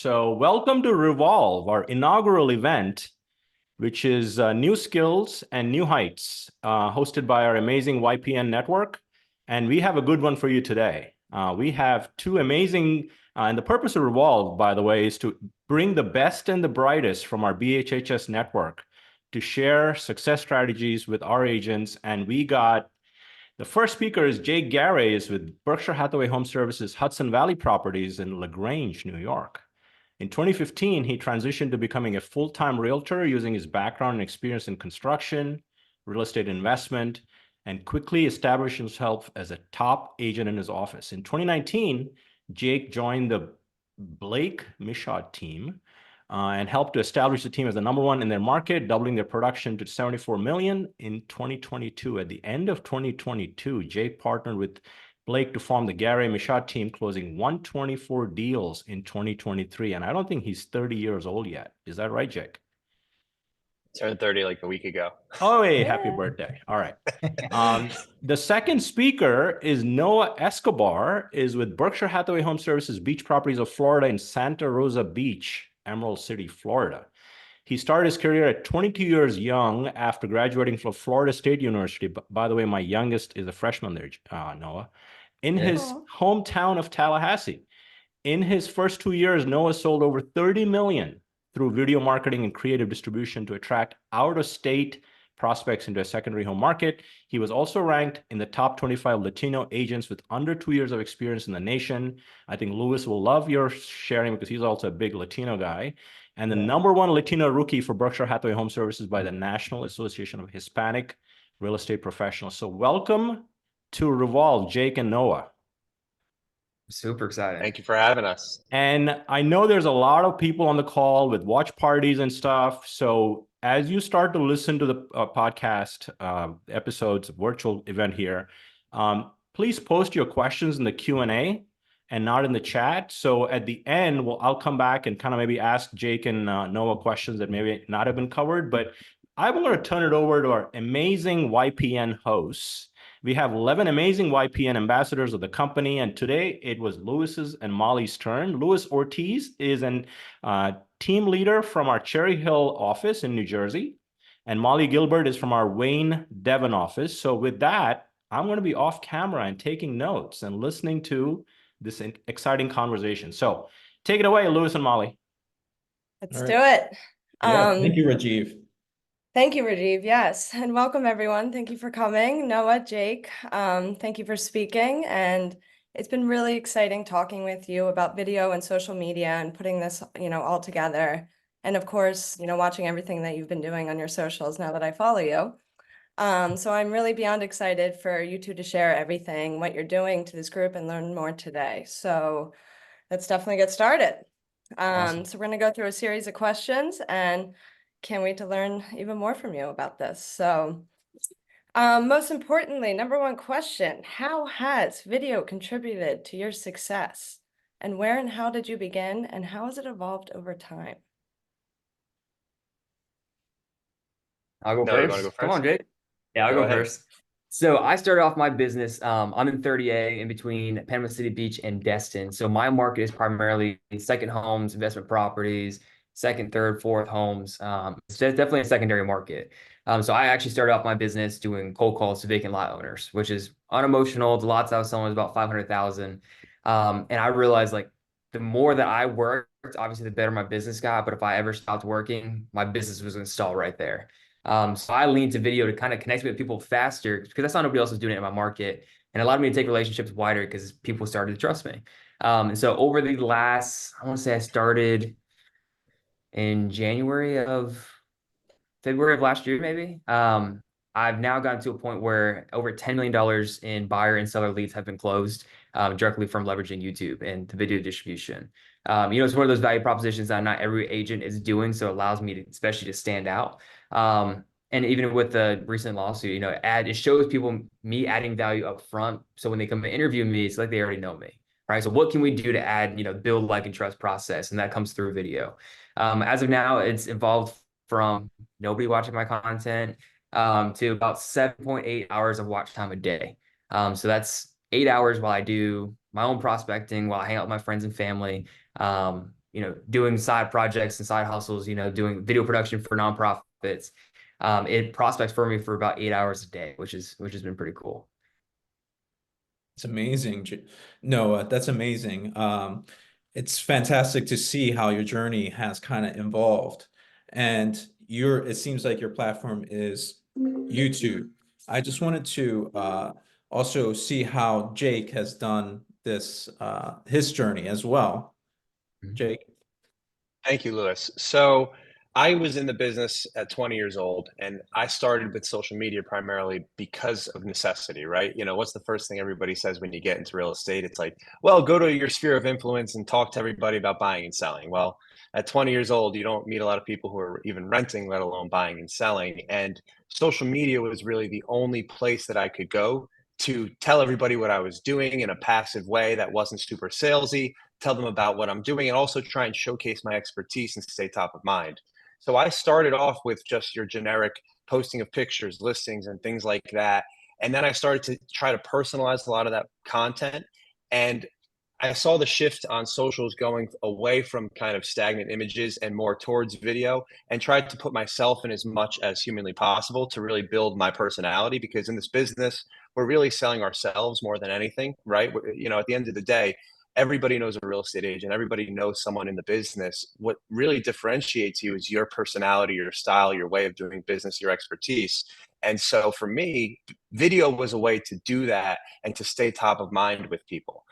So, welcome to Revolve, our inaugural event, which is New Skills and New Heights, hosted by our amazing YPN network. And we have a good one for you today. We have two amazing, and the purpose of Revolve, by the way, is to bring the best and the brightest from our BHHS network to share success strategies with our agents. And we got the first speaker is Jake Garay, is with Berkshire Hathaway Home Services Hudson Valley Properties in LaGrange, New York. In 2015, he transitioned to becoming a full-time realtor using his background and experience in construction, real estate investment, and quickly established himself as a top agent in his office. In 2019, Jake joined the Blake Michaud team and helped to establish the team as the number one in their market, doubling their production to 74 million in 2022. At the end of 2022, Jake partnered with Blake to form the Garay Michaud team, closing 124 deals in 2023. And I don't think he's 30 years old yet. Is that right, Jake? Turned 30 like a week ago. Oh, hey, happy birthday. All right. The second speaker is Noah Escobar, is with Berkshire Hathaway Home Services Beach Properties of Florida in Santa Rosa Beach, Emerald City, Florida. He started his career at 22 years young after graduating from Florida State University. By the way, my youngest is a freshman there, Noah, in his hometown of Tallahassee. In his first 2 years, Noah sold over 30 million through video marketing and creative distribution to attract out-of-state prospects into a secondary home market. He was also ranked in the top 25 Latino agents with under 2 years of experience in the nation. I think Louis will love your sharing because he's also a big Latino guy. And the number one Latino rookie for Berkshire Hathaway Home Services by the National Association of Hispanic Real Estate Professionals. So welcome to Revolve, Jake and Noah. Super excited. Thank you for having us. And I know there's a lot of people on the call with watch parties and stuff. So as you start to listen to the podcast episodes, virtual event here, please post your questions in the Q&A and not in the chat. So at the end, I'll come back and kind of maybe ask Jake and Noah questions that maybe not have been covered. But I'm going to turn it over to our amazing YPN hosts. We have 11 amazing YPN ambassadors of the company, and today it was Louis's and Molly's turn. Louis Ortiz is an team leader from our Cherry Hill office in New Jersey, and Molly Gilbert is from our Wayne, Devon office. So with that, I'm going to be off camera and taking notes and listening to this exciting conversation. So take it away, Louis and Molly. Let's do it. Thank you, Rajiv. Thank you, Rajiv. Yes. And welcome, everyone. Thank you for coming. Noah, Jake, thank you for speaking. And it's been really exciting talking with you about video and social media and putting this, all together. And of course, watching everything that you've been doing on your socials now that I follow you. So I'm really beyond excited for you two to share everything, what you're doing to this group and learn more today. So let's definitely get started. Awesome. So we're going to go through a series of questions and can't wait to learn even more from you about this. So most importantly, number one question, how has video contributed to your success? And where and how did you begin? And how has it evolved over time? I'll go No, you first. wanna go Come first? on, Jake. Yeah, I'll Go go ahead. first. So I started off my business. I'm in 30A in between Panama City Beach and Destin. So my market is primarily second homes, investment properties, second, third, fourth homes. It's definitely a secondary market. So I actually started off my business doing cold calls to vacant lot owners, which is unemotional. The lots I was selling was about 500,000. And I realized like the more that I worked, obviously the better my business got. But if I ever stopped working, my business was installed right there. So I leaned to video to kind of connect with people faster because that's not nobody else was doing it in my market. And it allowed me to take relationships wider because people started to trust me. And so over the last, I want to say I started in February of last year, maybe. I've now gotten to a point where over $10 million in buyer and seller leads have been closed directly from leveraging YouTube and the video distribution. It's one of those value propositions that not every agent is doing, so it allows me to, especially to stand out. And even with the recent lawsuit, it shows people me adding value up front. So when they come to interview me, it's like they already know me, right? So what can we do to add, build like and trust process? And that comes through video. As of now, it's evolved from nobody watching my content to about 7.8 hours of watch time a day. So that's 8 hours while I do my own prospecting, while I hang out with my friends and family. doing side projects and side hustles, doing video production for nonprofits. It prospects for me for about 8 hours a day, which has been pretty cool. It's amazing. Noah, that's amazing. It's fantastic to see how your journey has kind of evolved. And it seems like your platform is YouTube. I just wanted to also see how Jake has done this, his journey as well. Jake. Thank you, Lewis. So I was in the business at 20 years old, and I started with social media primarily because of necessity, right? What's the first thing everybody says when you get into real estate? It's like, well, go to your sphere of influence and talk to everybody about buying and selling. Well, at 20 years old, you don't meet a lot of people who are even renting, let alone buying and selling. And social media was really the only place that I could go to tell everybody what I was doing in a passive way that wasn't super salesy, tell them about what I'm doing, and also try and showcase my expertise and stay top of mind. So I started off with just your generic posting of pictures, listings, and things like that. And then I started to try to personalize a lot of that content. And I saw the shift on socials going away from kind of stagnant images and more towards video, and tried to put myself in as much as humanly possible to really build my personality, because in this business, we're really selling ourselves more than anything, right? At the end of the day, everybody knows a real estate agent. Everybody knows someone in the business. What really differentiates you is your personality, your style, your way of doing business, your expertise. And so for me, video was a way to do that and to stay top of mind with people.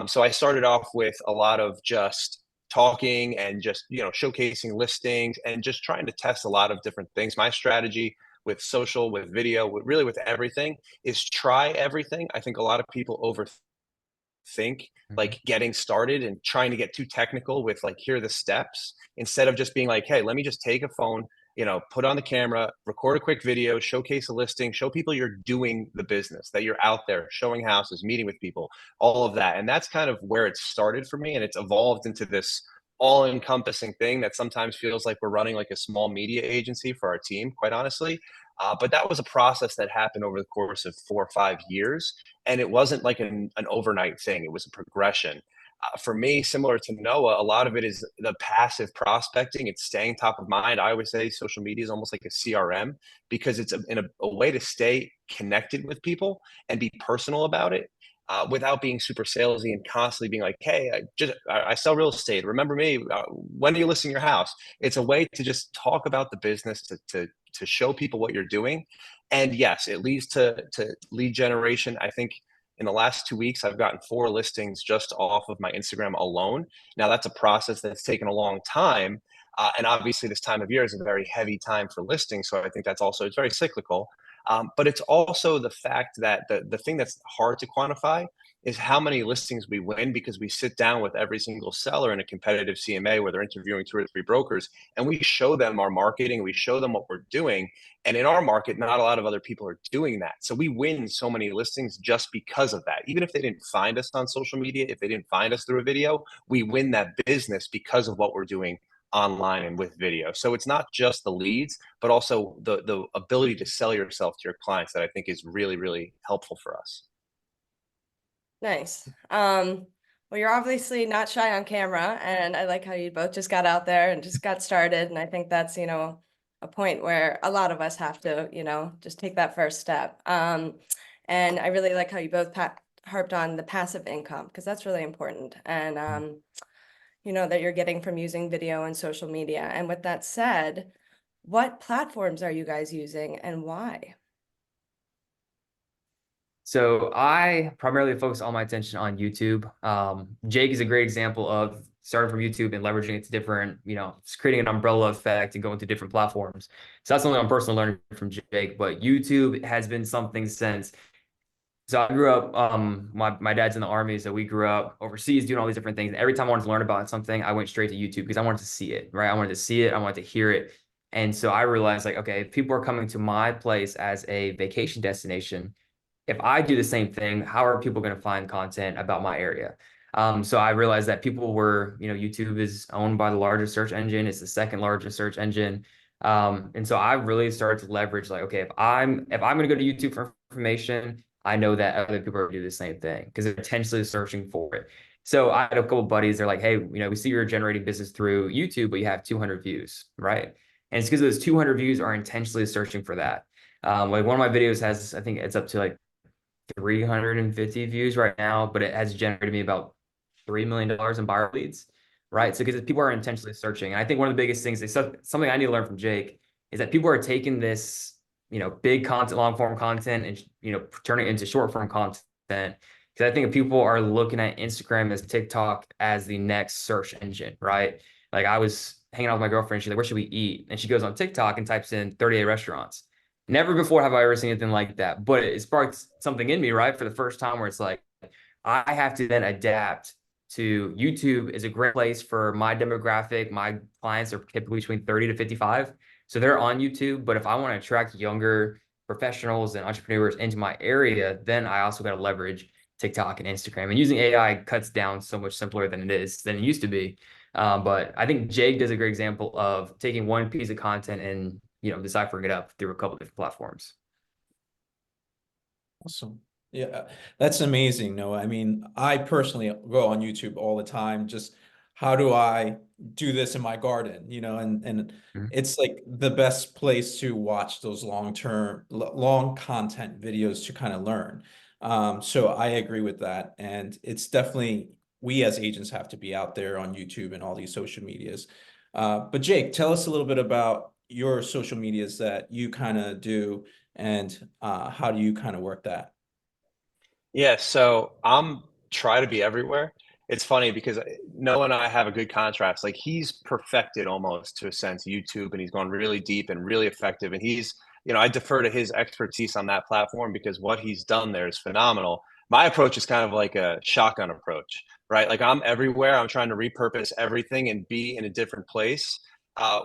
So I started off with a lot of just talking and just, showcasing listings and just trying to test a lot of different things. My strategy with social, with video, really with everything is try everything. I think a lot of people overthink like getting started and trying to get too technical with like, here are the steps, instead of just being like, hey, let me just take a phone, put on the camera, record a quick video, showcase a listing, show people you're doing the business, that you're out there showing houses, meeting with people, all of that. And that's kind of where it started for me. And it's evolved into this all-encompassing thing that sometimes feels like we're running like a small media agency for our team, quite honestly. But that was a process that happened over the course of 4 or 5 years. And it wasn't like an overnight thing. It was a progression. For me, similar to Noah, a lot of it is the passive prospecting. It's staying top of mind. I always say social media is almost like a CRM, because it's a way to stay connected with people and be personal about it, without being super salesy and constantly being like, hey, I sell real estate. Remember me? When are you listing your house? It's a way to just talk about the business, to show people what you're doing. And yes, it leads to lead generation. I think in the last 2 weeks, I've gotten 4 listings just off of my Instagram alone. Now, that's a process that's taken a long time. And obviously, this time of year is a very heavy time for listings. So I think it's very cyclical. But it's also the fact that the thing that's hard to quantify is how many listings we win, because we sit down with every single seller in a competitive CMA where they're interviewing 2 or 3 brokers, and we show them our marketing, we show them what we're doing. And in our market, not a lot of other people are doing that. So we win so many listings just because of that. Even if they didn't find us on social media, if they didn't find us through a video, we win that business because of what we're doing online and with video. So it's not just the leads, but also the ability to sell yourself to your clients that I think is really, really helpful for us. Nice. Well, you're obviously not shy on camera, and I like how you both just got out there and just got started. And I think that's, a point where a lot of us have to, just take that first step. And I really like how you both harped on the passive income, because that's really important. And, that you're getting from using video and social media. And with that said, what platforms are you guys using and why? So I primarily focus all my attention on YouTube. Jake is a great example of starting from YouTube and leveraging it to different, just creating an umbrella effect and going to different platforms. So that's something I'm personally learning from Jake, but YouTube has been something since. So I grew up, my dad's in the army, so we grew up overseas doing all these different things. And every time I wanted to learn about something, I went straight to YouTube because I wanted to see it, right? I wanted to see it, I wanted to hear it. And so I realized like, okay, if people are coming to my place as a vacation destination, if I do the same thing, how are people going to find content about my area? So I realized that people were, YouTube is owned by the largest search engine. It's the second largest search engine. And so I really started to leverage like, okay, if I'm going to go to YouTube for information, I know that other people are going to do the same thing because they're potentially searching for it. So I had a couple buddies, they're like, hey, we see you're generating business through YouTube, but you have 200 views, right? And it's because those 200 views are intentionally searching for that. Like one of my videos has, I think it's up to like 350 views right now, but it has generated me about $3 million in buyer leads, right? So because people are intentionally searching. And I think one of the biggest things, something I need to learn from Jake, is that people are taking this, big content, long form content, and turning it into short form content. Because I think if people are looking at Instagram as TikTok as the next search engine, right? Like I was hanging out with my girlfriend, she's like, where should we eat? And she goes on TikTok and types in 38 restaurants. Never before have I ever seen anything like that, but it sparked something in me, right? For the first time, where it's like, I have to then adapt to YouTube is a great place for my demographic. My clients are typically between 30 to 55. So they're on YouTube. But if I want to attract younger professionals and entrepreneurs into my area, then I also got to leverage TikTok and Instagram. And using AI cuts down so much simpler than it used to be. But I think Jake does a great example of taking one piece of content and deciphering it up through a couple different platforms. Awesome. Yeah, that's amazing, Noah. I mean, I personally go on YouTube all the time. Just how do I do this in my garden? And it's like the best place to watch those long content videos to kind of learn. So I agree with that. And it's definitely, we as agents have to be out there on YouTube and all these social medias. But Jake, tell us a little bit about your social medias that you kind of do, and how do you kind of work that? Yeah, so I'm try to be everywhere. It's funny because Noah and I have a good contrast. Like he's perfected almost to a sense YouTube, and he's gone really deep and really effective. And I defer to his expertise on that platform because what he's done there is phenomenal. My approach is kind of like a shotgun approach, right? Like I'm everywhere. I'm trying to repurpose everything and be in a different place.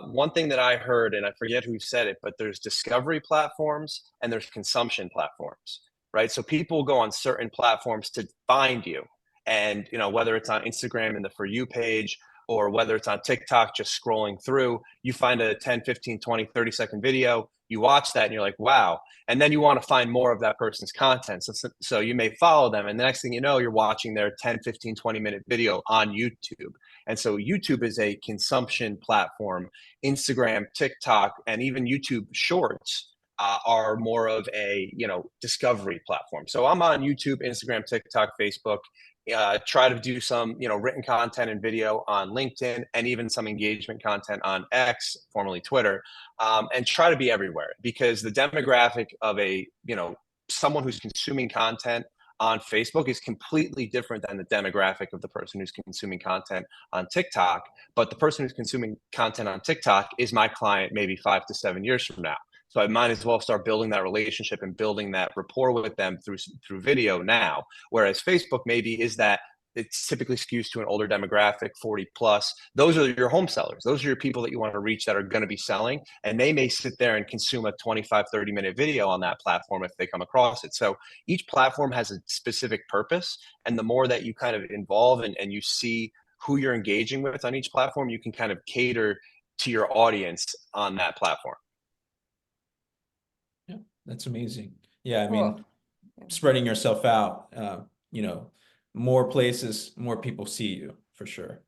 One thing that I heard, and I forget who said it, but there's discovery platforms and there's consumption platforms, right? So people go on certain platforms to find you. And, whether it's on Instagram in the For You page, or whether it's on TikTok, just scrolling through, you find a 10, 15, 20, 30-second video, you watch that and you're like, wow. And then you want to find more of that person's content. So you may follow them. And the next thing you know, you're watching their 10, 15, 20-minute video on YouTube. And so YouTube is a consumption platform. Instagram, TikTok, and even YouTube Shorts are more of a discovery platform. So I'm on YouTube, Instagram, TikTok, Facebook. Try to do some written content and video on LinkedIn, and even some engagement content on X, formerly Twitter, and try to be everywhere, because the demographic of someone who's consuming content on Facebook is completely different than the demographic of the person who's consuming content on TikTok. But the person who's consuming content on TikTok is my client maybe 5 to 7 years from now. So I might as well start building that relationship and building that rapport with them through video now. Whereas Facebook maybe is that it typically skews to an older demographic, 40 plus. Those are your home sellers. Those are your people that you want to reach that are going to be selling. And they may sit there and consume a 25, 30-minute video on that platform if they come across it. So each platform has a specific purpose. And the more that you kind of involve and you see who you're engaging with on each platform, you can kind of cater to your audience on that platform. Yeah, that's amazing. Yeah, I mean, Cool. spreading yourself out, more places, more people see you for sure.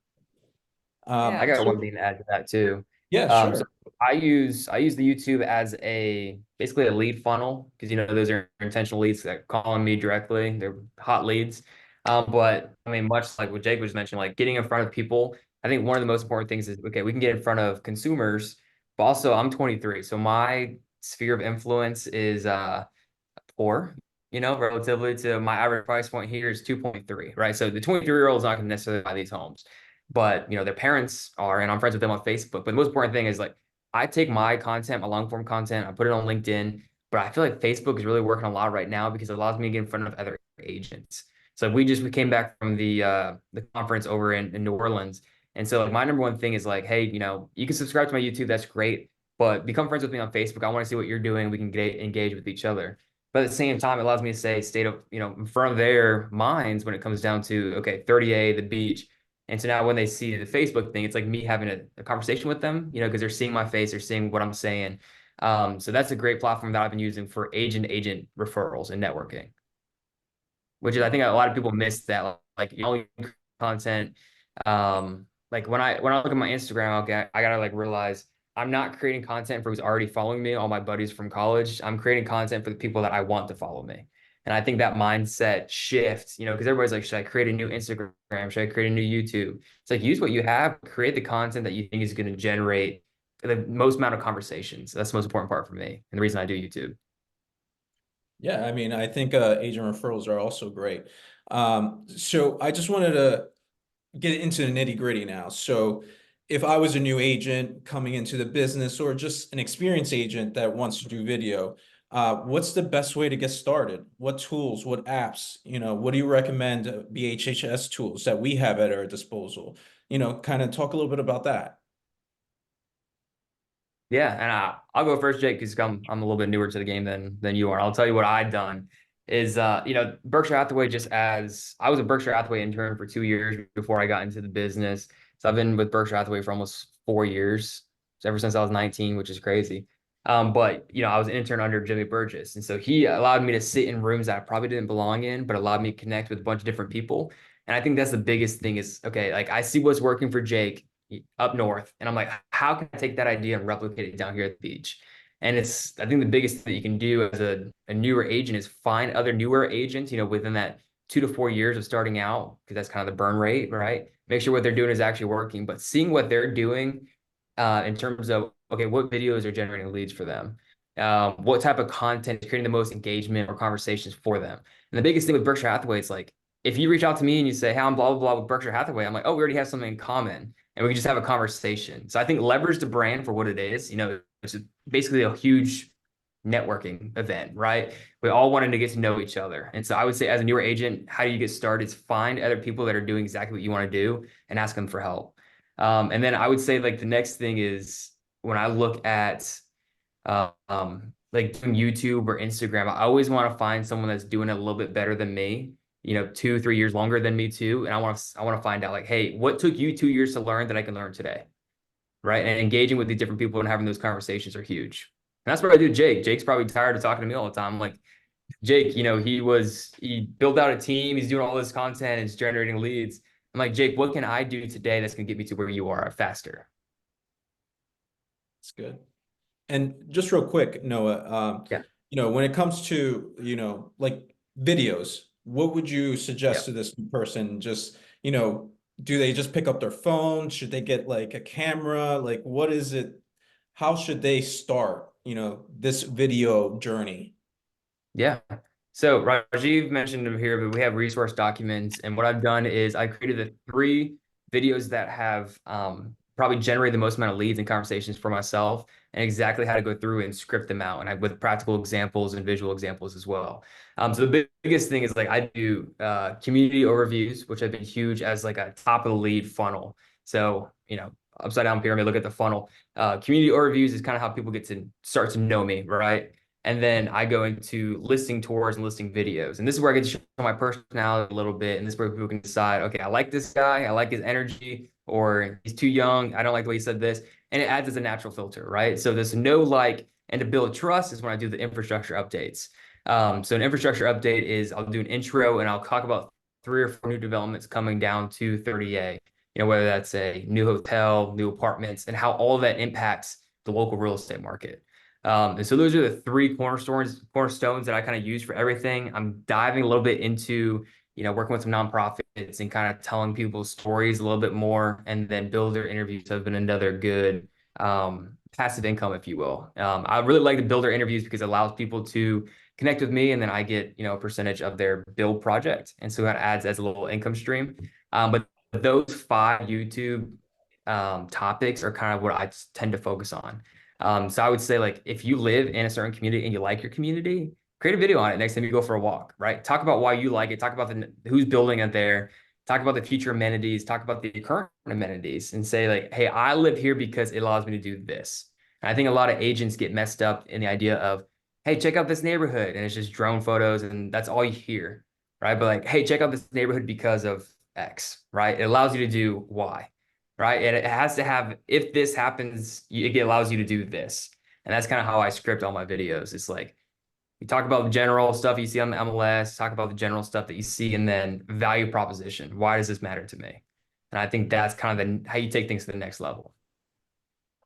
I got So- one thing to add to that too. yeah, So sure. I use the YouTube as basically a lead funnel, because those are intentional leads that calling me directly. They're hot leads. But I mean, much like what Jake was mentioning, like getting in front of people, I think one of the most important things is, okay, we can get in front of consumers, but also I'm 23, so my sphere of influence is poor, relatively to my average price point here is 2.3, right? So the 23-year-old is not going to necessarily buy these homes, but their parents are, and I'm friends with them on Facebook. But the most important thing is, like, I take my content, my long form content, I put it on LinkedIn, but I feel like Facebook is really working a lot right now because it allows me to get in front of other agents. So we came back from the conference over in New Orleans. And so like my number one thing is like, hey, you can subscribe to my YouTube, that's great, but become friends with me on Facebook. I want to see what you're doing. We can engage with each other. But at the same time, it allows me to stay in front of their minds when it comes down to, okay, 30A, the beach. And so now when they see the Facebook thing, it's like me having a conversation with them, because they're seeing my face, they're seeing what I'm saying. So that's a great platform that I've been using for agent referrals and networking, which is, I think a lot of people miss that. Like, you only content. Like when I look at my Instagram, I gotta like realize I'm not creating content for who's already following me, all my buddies from college. I'm creating content for the people that I want to follow me. And I think that mindset shift, because everybody's like, should I create a new Instagram? Should I create a new YouTube? It's like, use what you have, create the content that you think is going to generate the most amount of conversations. That's the most important part for me, and the reason I do YouTube. Yeah, I mean, I think agent referrals are also great. So I just wanted to get into the nitty-gritty now. So if I was a new agent coming into the business, or just an experienced agent that wants to do video, what's the best way to get started? What tools, what apps, what do you recommend, BHHS tools that we have at our disposal? Kind of talk a little bit about that. Yeah, and I'll go first, Jake, because I'm a little bit newer to the game than you are. I'll tell you what I've done is Berkshire Hathaway, just as I was a Berkshire Hathaway intern for 2 years before I got into the business. So I've been with Berkshire Hathaway for almost 4 years, so ever since I was 19, which is crazy. But I was an intern under Jimmy Burgess, and so he allowed me to sit in rooms that I probably didn't belong in, but allowed me to connect with a bunch of different people. And I think that's the biggest thing is, okay, like I see what's working for Jake up north, and I'm like, how can I take that idea and replicate it down here at the beach? And I think the biggest thing that you can do as a newer agent is find other newer agents, within that 2 to 4 years of starting out, because that's kind of the burn rate, right? Make sure what they're doing is actually working, but seeing what they're doing in terms of, okay, what videos are generating leads for them? What type of content is creating the most engagement or conversations for them? And the biggest thing with Berkshire Hathaway is like, if you reach out to me and you say, hey, I'm blah, blah, blah with Berkshire Hathaway, I'm like, oh, we already have something in common, and we can just have a conversation. So I think leverage the brand for what it is. It's basically a huge networking event, right? We all wanted to get to know each other. And so I would say, as a newer agent, how do you get started? Is find other people that are doing exactly what you want to do and ask them for help. And then I would say, like, the next thing is, when I look at like doing YouTube or Instagram, I always want to find someone that's doing it a little bit better than me, 2, 3 years longer than me too. And I want to find out, like, hey, what took you 2 years to learn that I can learn today? Right. And engaging with these different people and having those conversations are huge. And that's what I do. Jake's probably tired of talking to me all the time. I'm like, Jake, he built out a team. He's doing all this content. It's generating leads. I'm like, Jake, what can I do today that's going to get me to where you are faster? That's good. And just real quick, Noah, Yeah. When it comes to, like videos, what would you suggest to this person? Just, do they just pick up their phone? Should they get like a camera? Like, what is it? How should they start, this video journey? Yeah. So Rajiv mentioned them here, but we have resource documents. And what I've done is I created the 3 videos that have probably generated the most amount of leads and conversations for myself, and exactly how to go through and script them out, and with practical examples and visual examples as well. So the biggest thing is, like, I do community overviews, which have been huge as like a top of the lead funnel. So, upside down pyramid, look at the funnel. Community overviews is kind of how people get to start to know me, right? And then I go into listing tours and listing videos. And this is where I get to show my personality a little bit. And this is where people can decide, okay, I like this guy, I like his energy, or he's too young, I don't like the way he said this. And it adds as a natural filter, right? So there's no like, and to build trust is when I do the infrastructure updates. So an infrastructure update is, I'll do an intro and I'll talk about 3 or 4 new developments coming down to 30A, whether that's a new hotel, new apartments, and how all of that impacts the local real estate market. And so those are the 3 cornerstones that I kind of use for everything. I'm diving a little bit into, working with some nonprofits and kind of telling people's stories a little bit more, and then builder interviews have been another good passive income, if you will. I really like the builder interviews because it allows people to connect with me, and then I get, a percentage of their build project. And so that adds as a little income stream. But those 5 YouTube topics are kind of what I tend to focus on. So I would say, like, if you live in a certain community and you like your community, create a video on it next time you go for a walk, right? Talk about why you like it. Talk about who's building it there. Talk about the future amenities. Talk about the current amenities, and say, like, hey, I live here because it allows me to do this. And I think a lot of agents get messed up in the idea of, hey, check out this neighborhood, and it's just drone photos, and that's all you hear, right? But like, hey, check out this neighborhood because of X, right? It allows you to do Y. Right. And it has to have, if this happens, it allows you to do this. And that's kind of how I script all my videos. It's like, You talk about the general stuff you see on the MLS, talk about the general stuff that you see, and then value proposition. Why does this matter to me? And I think that's kind of how you take things to the next level.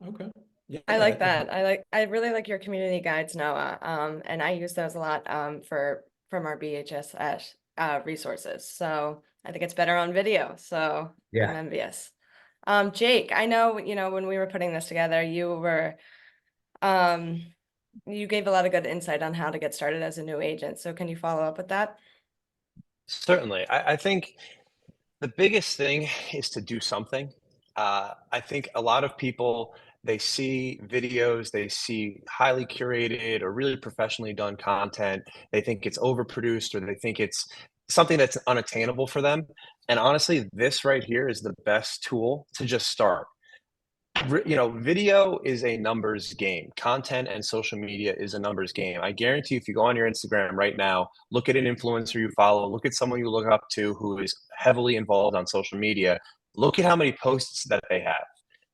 Okay. Yeah, I like that. I really like your community guides, Noah. And I use those a lot from our BHHS resources. So I think it's better on video. So Yeah. I'm envious. Jake, I know, when we were putting this together, you gave a lot of good insight on how to get started as a new agent. So can you follow up with that? Certainly. I think the biggest thing is to do something. I think a lot of people, they see videos, they see highly curated or really professionally done content. They think it's overproduced, or they think it's something that's unattainable for them. And honestly, this right here is the best tool to just start. Video is a numbers game. Content and social media is a numbers game. I guarantee if you go on your Instagram right now, look at an influencer you follow, look at someone you look up to who is heavily involved on social media, look at how many posts that they have.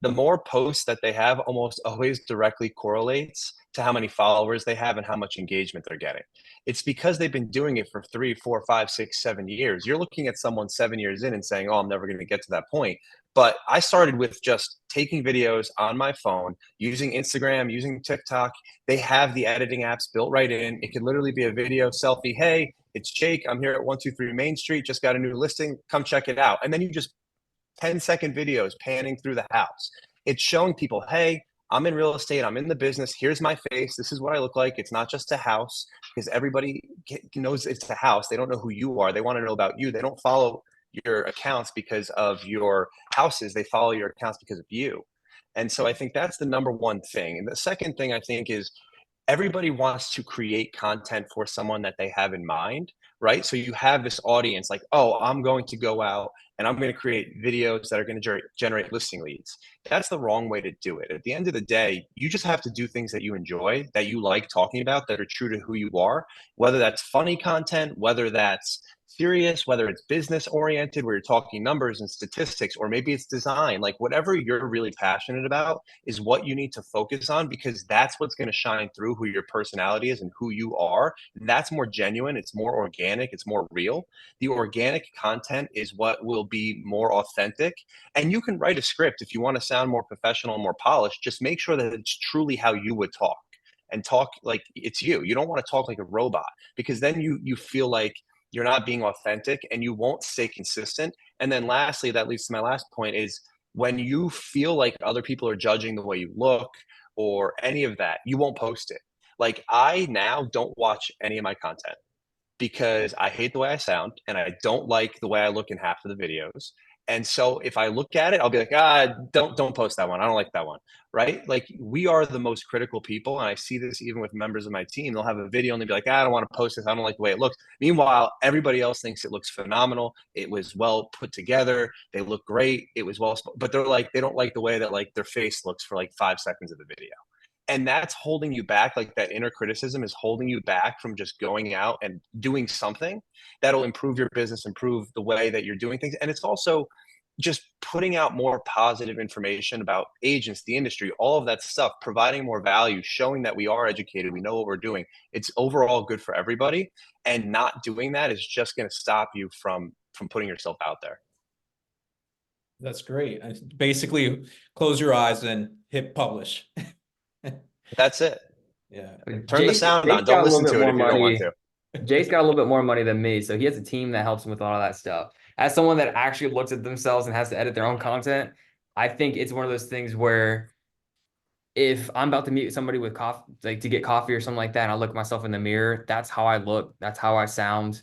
The more posts that they have almost always directly correlates to how many followers they have and how much engagement they're getting. It's because they've been doing it for 3, 4, 5, 6, 7 years. You're looking at someone 7 years in and saying, oh, I'm never going to get to that point. But I started with just taking videos on my phone, using Instagram, using TikTok. They have the editing apps built right in. It can literally be a video selfie. Hey, it's Jake. I'm here at 123 Main Street. Just got a new listing. Come check it out. And then you just 10-second videos panning through the house. It's showing people, hey, I'm in real estate. I'm in the business. Here's my face. This is what I look like. It's not just a house, because everybody knows it's a house. They don't know who you are. They want to know about you. They don't follow your accounts because of your houses. They follow your accounts because of you. And so I think that's the number one thing. And the second thing I think is everybody wants to create content for someone that they have in mind, right? So you have this audience like, oh, I'm going to go out and I'm going to create videos that are going to generate listing leads. That's the wrong way to do it. At the end of the day, you just have to do things that you enjoy, that you like talking about, that are true to who you are, whether that's funny content, whether that's serious, whether it's business oriented, where you're talking numbers and statistics, or maybe it's design. Like whatever you're really passionate about is what you need to focus on, because that's what's going to shine through who your personality is and who you are. That's more genuine. It's more organic. It's more real. The organic content is what will be more authentic. And you can write a script if you want to sound more professional and more polished. Just make sure that it's truly how you would talk, and talk like it's you. You don't want to talk like a robot, because then you feel like you're not being authentic and you won't stay consistent. And then lastly, that leads to my last point, is when you feel like other people are judging the way you look or any of that, you won't post it. Like I now don't watch any of my content because I hate the way I sound and I don't like the way I look in half of the videos. And so if I look at it, I'll be like, don't post that one. I don't like that one. Right? Like we are the most critical people. And I see this even with members of my team. They'll have a video and they'll be like, I don't want to post this. I don't like the way it looks. Meanwhile, everybody else thinks it looks phenomenal. It was well put together. They look great. It was well, but they're like, they don't like the way that like their face looks for like 5 seconds of the video. And that's holding you back. Like that inner criticism is holding you back from just going out and doing something that'll improve your business, improve the way that you're doing things. And it's also just putting out more positive information about agents, the industry, all of that stuff, providing more value, showing that we are educated, we know what we're doing. It's overall good for everybody. And not doing that is just going to stop you from putting yourself out there. That's great. Basically, close your eyes and hit publish. That's it. Yeah. Turn the sound on. Don't listen to it if you don't want to. Jake's got a little bit more money than me, so he has a team that helps him with all that stuff. As someone that actually looks at themselves and has to edit their own content, I think it's one of those things where if I'm about to meet somebody with coffee, like to get coffee or something like that, and I look at myself in the mirror, that's how I look, that's how I sound.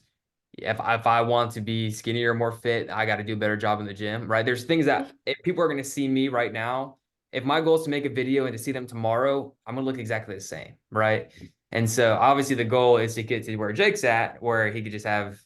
If I want to be skinnier, more fit, I got to do a better job in the gym, right? There's things that if people are going to see me right now, if my goal is to make a video and to see them tomorrow, I'm going to look exactly the same, right? And so obviously the goal is to get to where Jake's at, where he could just have,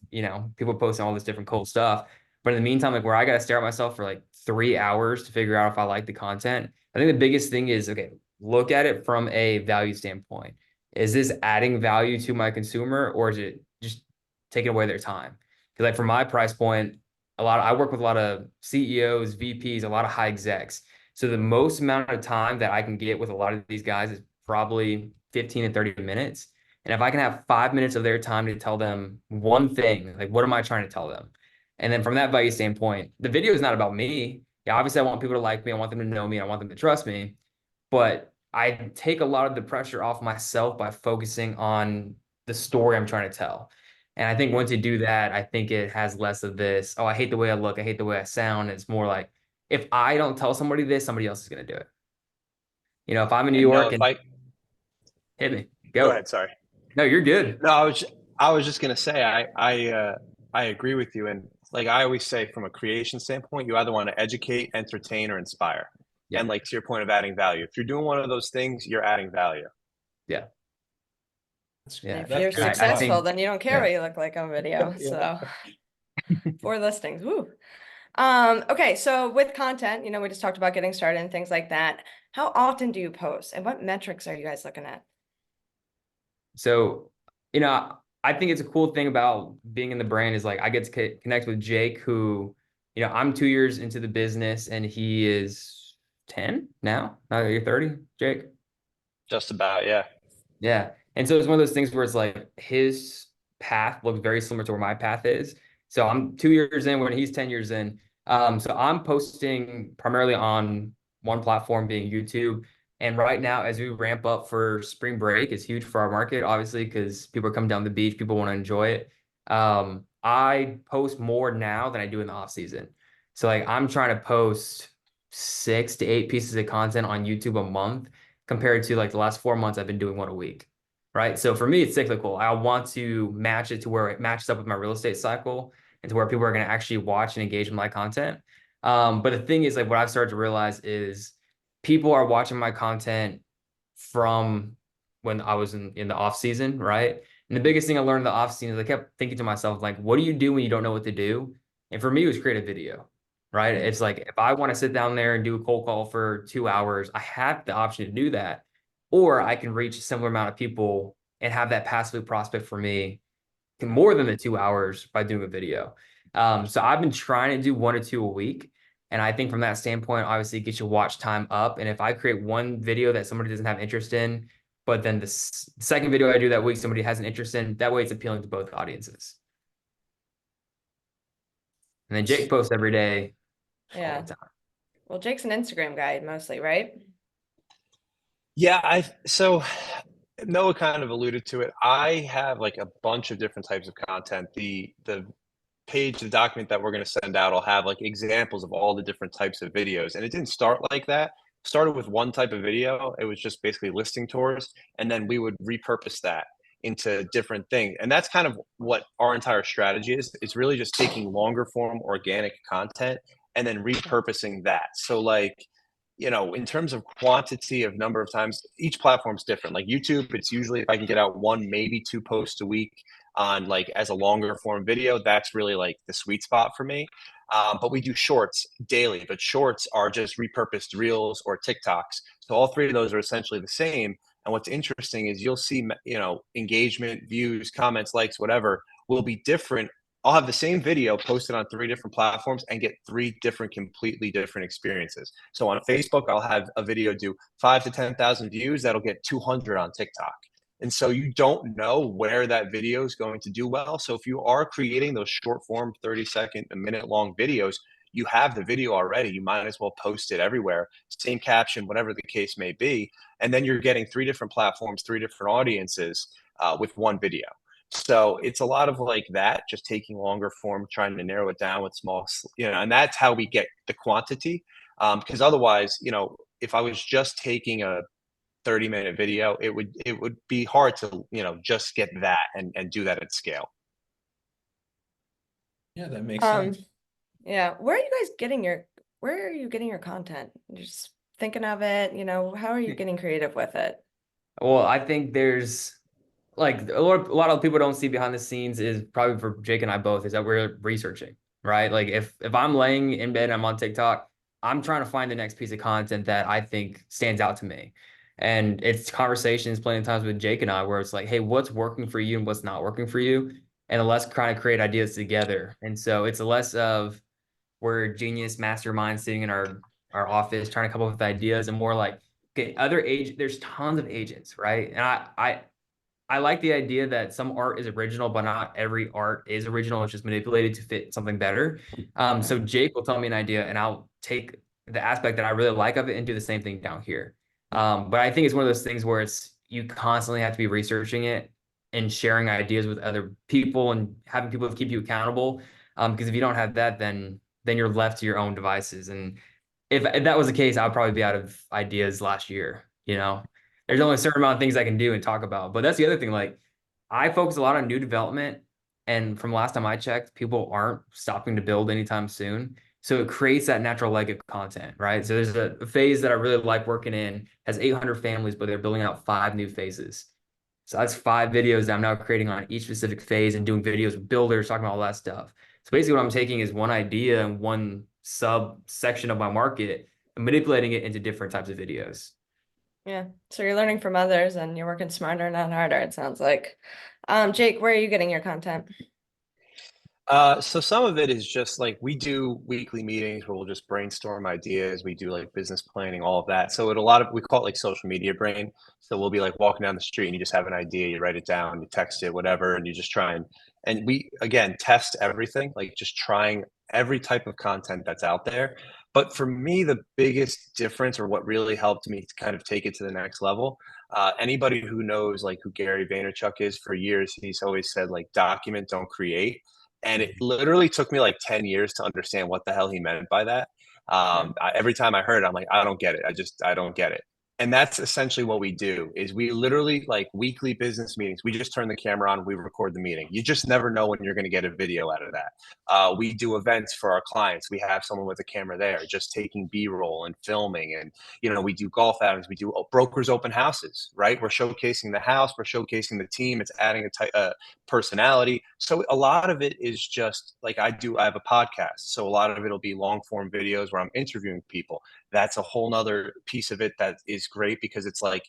people posting all this different cool stuff. But in the meantime, like where I got to stare at myself for like 3 hours to figure out if I like the content. I think the biggest thing is, okay, look at it from a value standpoint. Is this adding value to my consumer, or is it just taking away their time? Because like for my price point, I work with a lot of CEOs, VPs, a lot of high execs. So the most amount of time that I can get with a lot of these guys is probably 15 to 30 minutes. And if I can have 5 minutes of their time to tell them one thing, like what am I trying to tell them? And then from that value standpoint, the video is not about me. Yeah, obviously I want people to like me. I want them to know me. I want them to trust me. But I take a lot of the pressure off myself by focusing on the story I'm trying to tell. And I think once you do that, I think it has less of this, oh, I hate the way I look. I hate the way I sound. It's more like, if I don't tell somebody this, somebody else is going to do it. You know, if I'm in New And no, York if and I hit me, go go. ahead, sorry. No, you're good. No, I was just gonna say I agree with you, and like I always say, from a creation standpoint, you either want to educate, entertain, or inspire. Yeah. And like to your point of adding value, if you're doing one of those things, you're adding value. Yeah. And Yeah. if you're That's successful, think- then you don't care yeah. what you look like on video. Yeah. So 4 listings. Woo. Okay, so with content, we just talked about getting started and things like that. How often do you post, and what metrics are you guys looking at? So, I think it's a cool thing about being in the brand is like I get to connect with Jake, who, I'm 2 years into the business and he is 10 now. You're 30, Jake? Just about, yeah. Yeah. And so it's one of those things where it's like his path looks very similar to where my path is. So I'm 2 years in when he's 10 years in. So I'm posting primarily on one platform being YouTube. And right now, as we ramp up for spring break, it's huge for our market, obviously, because people are coming down the beach, people want to enjoy it. I post more now than I do in the off season. So like I'm trying to post 6 to 8 pieces of content on YouTube a month compared to like the last 4 months I've been doing one a week. Right. So for me, it's cyclical. I want to match it to where it matches up with my real estate cycle and to where people are going to actually watch and engage with my content. But the thing is, like, what I've started to realize is people are watching my content from when I was in the off season, right? And the biggest thing I learned in the off season is I kept thinking to myself, like, what do you do when you don't know what to do? And for me, it was create a video, right? It's like if I want to sit down there and do a cold call for 2 hours, I have the option to do that, or I can reach a similar amount of people and have that passively prospect for me more than the 2 hours by doing a video. So I've been trying to do 1 or 2 a week. And I think from that standpoint, obviously it gets your watch time up. And if I create one video that somebody doesn't have interest in, but then the second video I do that week, somebody has an interest in, that way it's appealing to both audiences. And then Jake posts every day. Yeah. All the time. Well, Jake's an Instagram guy mostly, right? Yeah, so Noah kind of alluded to it. I have like a bunch of different types of content. The page, the document that we're going to send out, will have like examples of all the different types of videos. And it didn't start like that. It started with one type of video. It was just basically listing tours, and then we would repurpose that into different things. And that's kind of what our entire strategy is. It's really just taking longer form organic content and then repurposing that. So like, in terms of quantity of number of times, each platform's different. Like YouTube, it's usually if I can get out 1, maybe 2 posts a week on like as a longer form video, that's really like the sweet spot for me. But we do shorts daily, but shorts are just repurposed reels or TikToks. So all 3 of those are essentially the same. And what's interesting is you'll see, engagement, views, comments, likes, whatever will be different. I'll have the same video posted on 3 different platforms and get 3 different, completely different experiences. So on Facebook, I'll have a video do 5 to 10,000 views. That'll get 200 on TikTok. And so you don't know where that video is going to do well. So if you are creating those short form, 30-second, a minute long videos, you have the video already. You might as well post it everywhere. Same caption, whatever the case may be. And then you're getting 3 different platforms, 3 different audiences with one video. So it's a lot of like that, just taking longer form, trying to narrow it down with small, and that's how we get the quantity. Because otherwise, if I was just taking a 30-minute video, it would be hard to, just get that and do that at scale. Yeah, that makes sense. Yeah. Where are you getting your content? You're just thinking of it, how are you getting creative with it? Well, I think there's like a lot of people don't see behind the scenes is probably for Jake and I both is that we're researching, right? Like if I'm laying in bed and I'm on TikTok, I'm trying to find the next piece of content that I think stands out to me. And it's conversations plenty of times with Jake and I where it's like, hey, what's working for you and what's not working for you? And let's kind of create ideas together. And so it's less of we're genius masterminds sitting in our office trying to come up with ideas and more like, okay, there's tons of agents, right? And I like the idea that some art is original, but not every art is original. It's just manipulated to fit something better. So Jake will tell me an idea, and I'll take the aspect that I really like of it and do the same thing down here. But I think it's one of those things where it's you constantly have to be researching it and sharing ideas with other people and having people to keep you accountable. Because if you don't have that, then you're left to your own devices. And if that was the case, I would probably be out of ideas last year. There's only a certain amount of things I can do and talk about. But that's the other thing. Like, I focus a lot on new development. And from last time I checked, people aren't stopping to build anytime soon. So it creates that natural leg of content, right? So there's a phase that I really like working in, has 800 families, but they're building out 5 new phases. So that's 5 videos that I'm now creating on each specific phase and doing videos with builders, talking about all that stuff. So basically what I'm taking is one idea and one subsection of my market and manipulating it into different types of videos. Yeah. So you're learning from others and you're working smarter, not harder, it sounds like. Jake, where are you getting your content? So some of it is just like we do weekly meetings where we'll just brainstorm ideas. We do like business planning, all of that. So we call it like social media brain. So we'll be like walking down the street and you just have an idea, you write it down, you text it, whatever, and you just try and we again test everything, like just trying every type of content that's out there. But for me, the biggest difference or what really helped me to kind of take it to the next level, anybody who knows like who Gary Vaynerchuk is for years, he's always said like document, don't create. And it literally took me like 10 years to understand what the hell he meant by that. Every time I heard it, I'm like, I don't get it. I don't get it. And that's essentially what we do is we literally like weekly business meetings. We just turn the camera on, we record the meeting. You just never know when you're going to get a video out of that. We do events for our clients. We have someone with a camera there just taking B-roll and filming. And, we do golf outings. We do brokers open houses, right? We're showcasing the house. We're showcasing the team. It's adding a personality. So a lot of it is just like I have a podcast. So a lot of it'll be long form videos where I'm interviewing people. That's a whole nother piece of it that is great because it's like,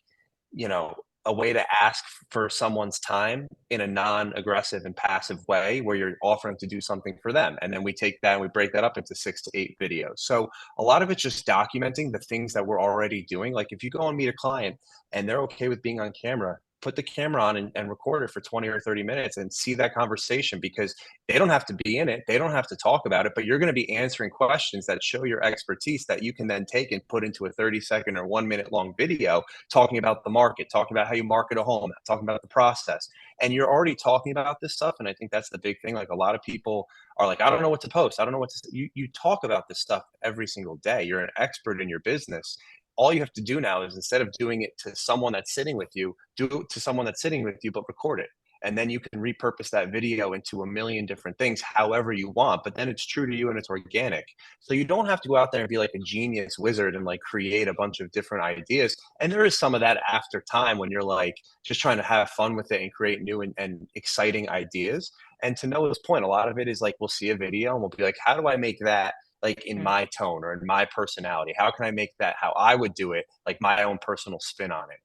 a way to ask for someone's time in a non-aggressive and passive way where you're offering to do something for them. And then we take that and we break that up into 6 to 8 videos. So a lot of it's just documenting the things that we're already doing. Like if you go and meet a client and they're okay with being on camera, put the camera on and record it for 20 or 30 minutes and see that conversation because they don't have to be in it. They don't have to talk about it, but you're going to be answering questions that show your expertise that you can then take and put into a 30-second or 1-minute long video talking about the market, talking about how you market a home, talking about the process. And you're already talking about this stuff. And I think that's the big thing. Like a lot of people are like, I don't know what to post. I don't know what to you talk about this stuff every single day. You're an expert in your business. All you have to do now is instead of doing it to someone that's sitting with you, do it to someone that's sitting with you, but record it. And then you can repurpose that video into a million different things, however you want. But then it's true to you and it's organic. So you don't have to go out there and be like a genius wizard and like create a bunch of different ideas. And there is some of that after time when you're like just trying to have fun with it and create new and exciting ideas. And to Noah's point, a lot of it is like we'll see a video and we'll be like, how do I make that like in my tone or in my personality? How can I make that how I would do it, like my own personal spin on it?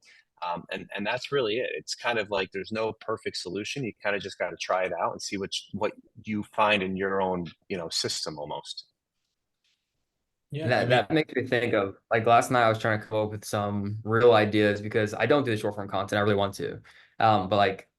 And that's really it. It's kind of like there's no perfect solution. You kind of just got to try it out and see what you find in your own system almost. Yeah, That makes me think of like last night I was trying to come up with some real ideas because I don't do the short form content. I really want to. But like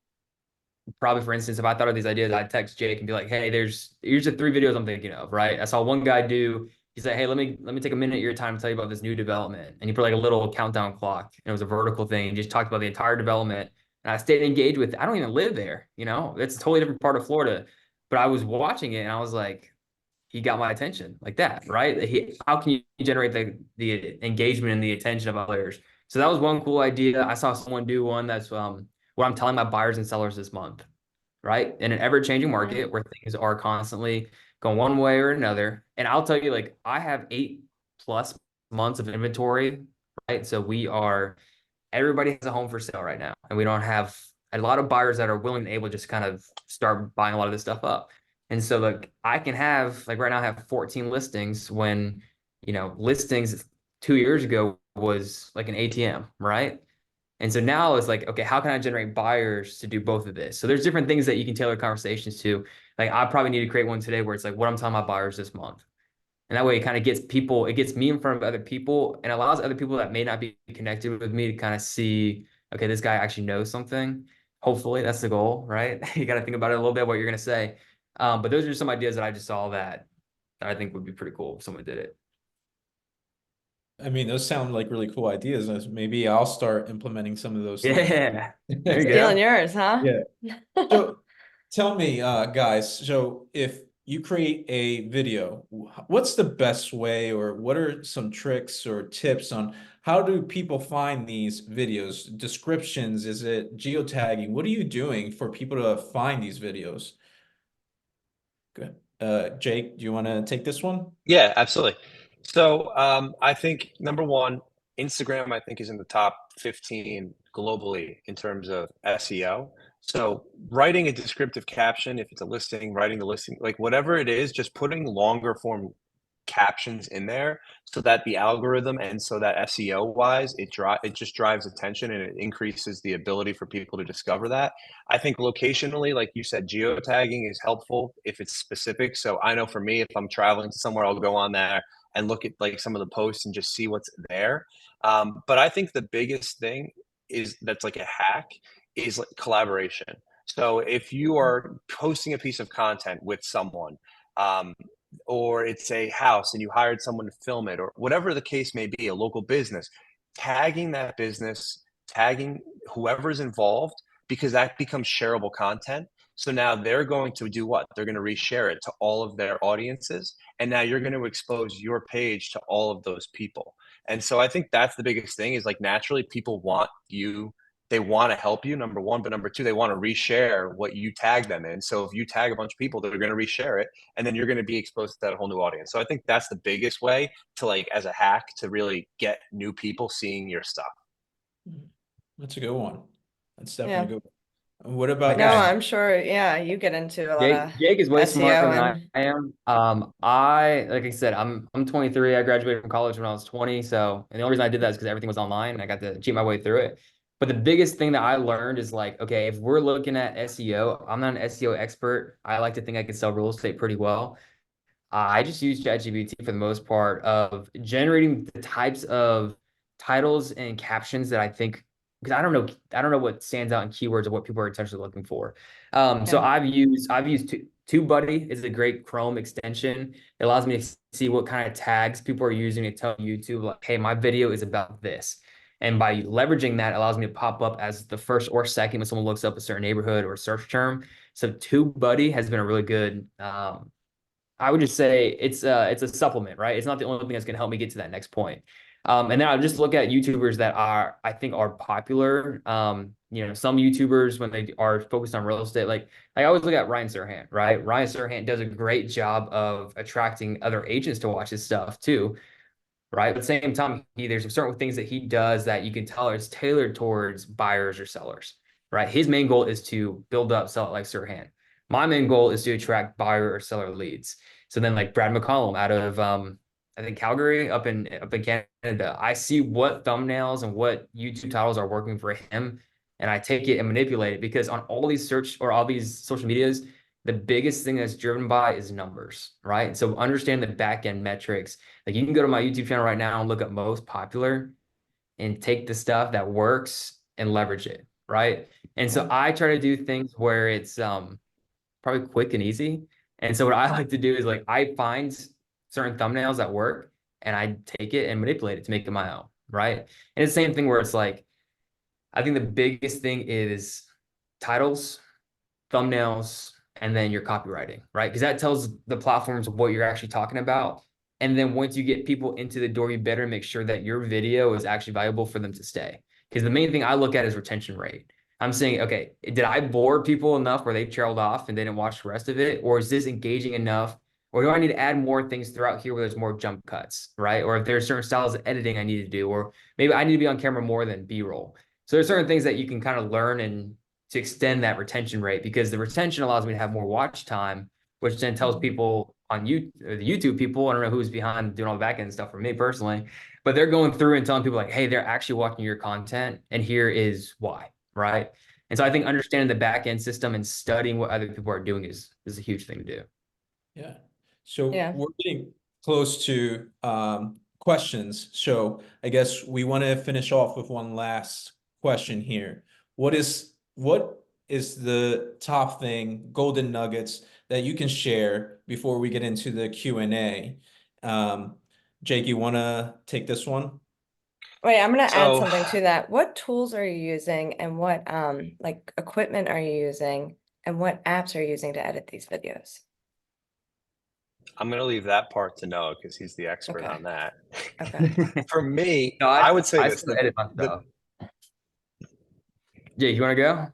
probably for instance, if I thought of these ideas, I'd text Jake and be like, hey, here's the 3 videos I'm thinking of, right? I saw one guy do, he said, hey, let me take a minute of your time to tell you about this new development. And he put like a little countdown clock and it was a vertical thing. He just talked about the entire development. And I stayed engaged with, I don't even live there, it's a totally different part of Florida. But I was watching it and I was like, he got my attention like that, right? How can you generate the engagement and the attention of others? So that was one cool idea. I saw someone do one that's what I'm telling my buyers and sellers this month, right? In an ever-changing market where things are constantly going one way or another. And I'll tell you, like, I have 8+ months of inventory, right? So everybody has a home for sale right now. And we don't have a lot of buyers that are willing and able to just kind of start buying a lot of this stuff up. And so like I can have, like right now I have 14 listings when, listings 2 years ago was like an ATM, right? And so now it's like, okay, how can I generate buyers to do both of this? So there's different things that you can tailor conversations to. Like I probably need to create one today where it's like what I'm telling my buyers this month. And that way it kind of gets me in front of other people and allows other people that may not be connected with me to kind of see, okay, this guy actually knows something. Hopefully that's the goal, right? You got to think about it a little bit, what you're going to say. But those are some ideas that I just saw that I think would be pretty cool if someone did it. I mean, those sound like really cool ideas. Maybe I'll start implementing some of those things. Yeah, there you Stealing go. yours, huh? Yeah. So tell me, guys, so if you create a video, what's the best way, or what are some tricks or tips on how do people find these videos? Descriptions? Is it geotagging? What are you doing for people to find these videos? Good. Jake, do you want to take this one? Yeah, absolutely. So I think number one, Instagram, I think, is in the top 15 globally in terms of SEO. So writing a descriptive caption, if it's a listing, writing the listing, like whatever it is, just putting longer form captions in there so that the algorithm and so that SEO wise, it just drives attention and it increases the ability for people to discover that. I think locationally, like you said, geotagging is helpful if it's specific. So I know for me, if I'm traveling to somewhere, I'll go on there and look at like some of the posts and just see what's there. But I think the biggest thing is that's like a hack is like collaboration. So if you are posting a piece of content with someone, um, or it's a house and you hired someone to film it, or whatever the case may be, a local business, tagging that business, tagging whoever's involved, because that becomes shareable content. So now they're going to do what? They're going to reshare it to all of their audiences. And now you're going to expose your page to all of those people. And so I think that's the biggest thing is like naturally people want you, they want to help you, number one, but number two, they want to reshare what you tag them in. So if you tag a bunch of people, they're going to reshare it, and then you're going to be exposed to that whole new audience. So I think that's the biggest way to like, as a hack, to really get new people seeing your stuff. That's a good one. That's definitely Yeah. a good one. What about No, you? I'm sure. Yeah, you get into a lot of Jake is way smarter SEO than and I am. Like I said, I'm 23. I graduated from college when I was 20. So, and the only reason I did that is because everything was online and I got to cheat my way through it. But the biggest thing that I learned is like, okay, if we're looking at SEO, I'm not an SEO expert. I like to think I can sell real estate pretty well. I just use ChatGPT for the most part of generating the types of titles and captions that I think, because I don't know what stands out in keywords of what people are essentially looking for. So Yeah. I've used TubeBuddy is a great Chrome extension. It allows me to see what kind of tags people are using to tell YouTube like, hey, my video is about this. And by leveraging that, it allows me to pop up as the first or second when someone looks up a certain neighborhood or search term. So TubeBuddy has been a really good I would just say it's a supplement, right? It's not the only thing that's going to help me get to that next point. And then I'll just look at YouTubers that I think are popular. Some YouTubers when they are focused on real estate, like I always look at Ryan Serhant, right? Ryan Serhant does a great job of attracting other agents to watch his stuff too, right? But at the same time, there's certain things that he does that you can tell is tailored towards buyers or sellers, right? His main goal is to build up, sell it like Sirhan. My main goal is to attract buyer or seller leads. So then like Brad McCollum out of I think Calgary up in Canada, I see what thumbnails and what YouTube titles are working for him. And I take it and manipulate it because on all these search or all these social medias, the biggest thing that's driven by is numbers, right? So understand the back end metrics. Like you can go to my YouTube channel right now and look at most popular and take the stuff that works and leverage it, right? And so I try to do things where it's probably quick and easy. And so what I like to do is like I find certain thumbnails that work and I take it and manipulate it to make it my own, right? And it's the same thing where it's like I think the biggest thing is titles, thumbnails, and then your copywriting, right? Because that tells the platforms what you're actually talking about. And then once you get people into the door, you better make sure that your video is actually valuable for them to stay. Because the main thing I look at is retention rate. I'm saying, okay, did I bore people enough where they trailed off and they didn't watch the rest of it? Or is this engaging enough? Or do I need to add more things throughout here where there's more jump cuts, right? Or if there's certain styles of editing I need to do, or maybe I need to be on camera more than B-roll. So there's certain things that you can kind of learn and to extend that retention rate because the retention allows me to have more watch time, which then tells people on the YouTube people, I don't know who's behind doing all the back end stuff for me personally, but they're going through and telling people like, hey, they're actually watching your content and here is why, right? And so I think understanding the back end system and studying what other people are doing is a huge thing to do. Yeah. So Yeah. we're getting close to questions. So I guess we want to finish off with one last question here. What is the top thing, golden nuggets that you can share before we get into the Q&A? Jake, you want to take this one? Wait, I'm gonna add So something to that. What tools are you using and what like equipment are you using and what apps are you using to edit these videos? I'm going to leave that part to Noah because he's the expert Okay. on that. Okay. For me, No, I would say I this. still edit my stuff. Yeah, you want to go?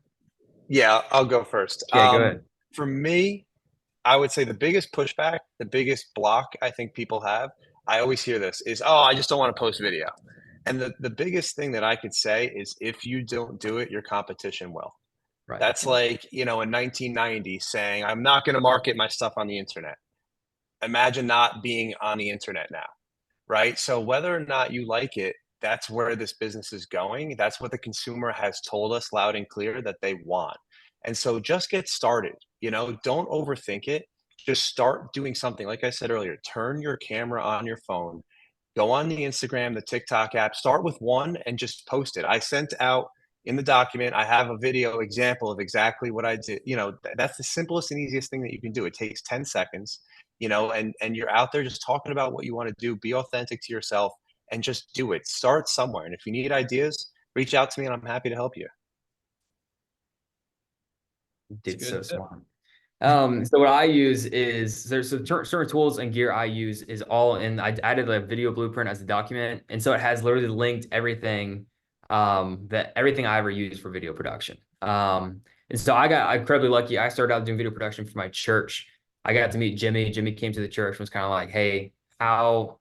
Yeah, I'll go first. Yeah, go ahead. For me, I would say the biggest pushback, the biggest block I think people have, I always hear this is, oh, I just don't want to post video. And the biggest thing that I could say is if you don't do it, your competition will. Right. That's like, in 1990 saying, I'm not going to market my stuff on the internet. Imagine not being on the internet now, right? So whether or not you like it, that's where this business is going. That's what the consumer has told us loud and clear that they want. And so just get started, don't overthink it. Just start doing something. Like I said earlier, turn your camera on your phone, go on the Instagram, the TikTok app, start with one and just post it. I sent out in the document, I have a video example of exactly what I did. That's the simplest and easiest thing that you can do. It takes 10 seconds, and you're out there just talking about what you want to do. Be authentic to yourself and just do it. Start somewhere. And if you need ideas, reach out to me and I'm happy to help you. Did It's a so good tip. smart. So what I use is there's some certain tools and gear I use is all in. I added a video blueprint as a document, and so it has literally linked everything that everything I ever used for video production. And so I got incredibly lucky. I started out doing video production for my church. I got to meet Jimmy. Jimmy came to the church and was kind of like, "Hey, how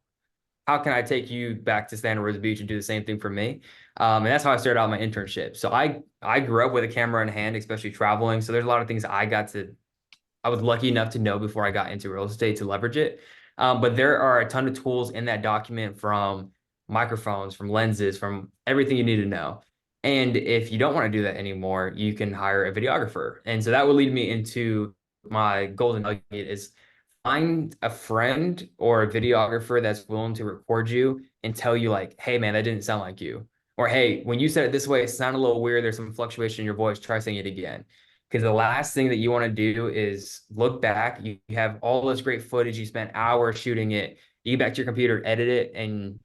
can I take you back to Santa Rosa Beach and do the same thing for me?" And that's how I started out my internship. So I grew up with a camera in hand, especially traveling. So there's a lot of things I was lucky enough to know before I got into real estate to leverage it. But there are a ton of tools in that document, from microphones, from lenses, from everything you need to know. And if you don't want to do that anymore, you can hire a videographer. And so that would lead me into my golden nugget is find a friend or a videographer that's willing to record you and tell you like, hey man, that didn't sound like you. Or hey, when you said it this way, it sounded a little weird. There's some fluctuation in your voice. Try saying it again. Because the last thing that you want to do is look back. You have all this great footage. You spent hours shooting it. You get back to your computer, edit it, and